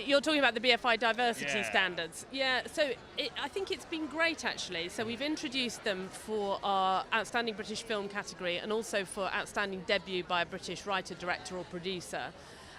You're talking about the BFI diversity Yeah. standards. Yeah, so I think it's been great actually. So we've introduced them for our Outstanding British Film category and also for Outstanding Debut by a British writer, director or producer.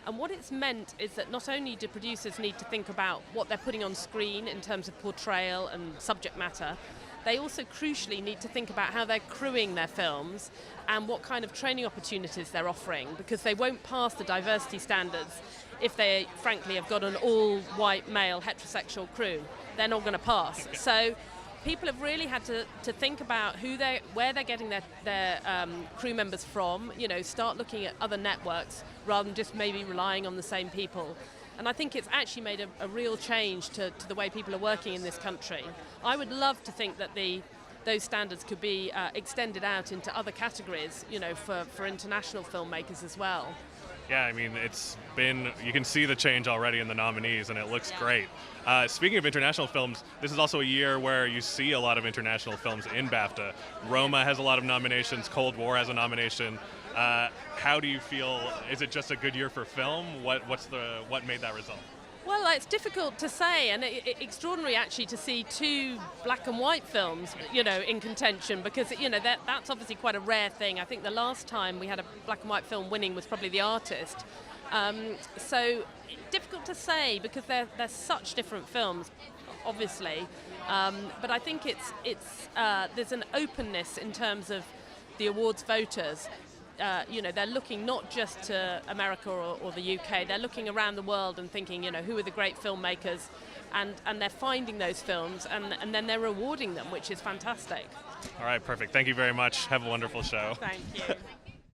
And what it's meant is that not only do producers need to think about what they're putting on screen in terms of portrayal and subject matter, they also crucially need to think about how they're crewing their films and what kind of training opportunities they're offering, because they won't pass the diversity standards if they, frankly, have got an all-white male heterosexual crew. They're not going to pass. So people have really had to think about where they're getting their crew members from, start looking at other networks rather than just maybe relying on the same people. And I think it's actually made a real change to the way people are working in this country. I would love to think that those standards could be extended out into other categories, for international filmmakers as well. Yeah, I mean, you can see the change already in the nominees, and it looks great. Speaking of international films, this is also a year where you see a lot of international films in BAFTA. Roma has a lot of nominations, Cold War has a nomination. How do you feel? Is it just a good year for film? What made that result? Well, it's difficult to say, and extraordinary actually to see two black and white films, in contention, because that's obviously quite a rare thing. I think the last time we had a black and white film winning was probably The Artist. So difficult to say because they're such different films, obviously. But I think there's an openness in terms of the awards voters. They're looking not just to America or the UK, they're looking around the world and thinking, who are the great filmmakers, and they're finding those films and then they're rewarding them, which is fantastic. All right, perfect. Thank you very much. Have a wonderful show. Thank you.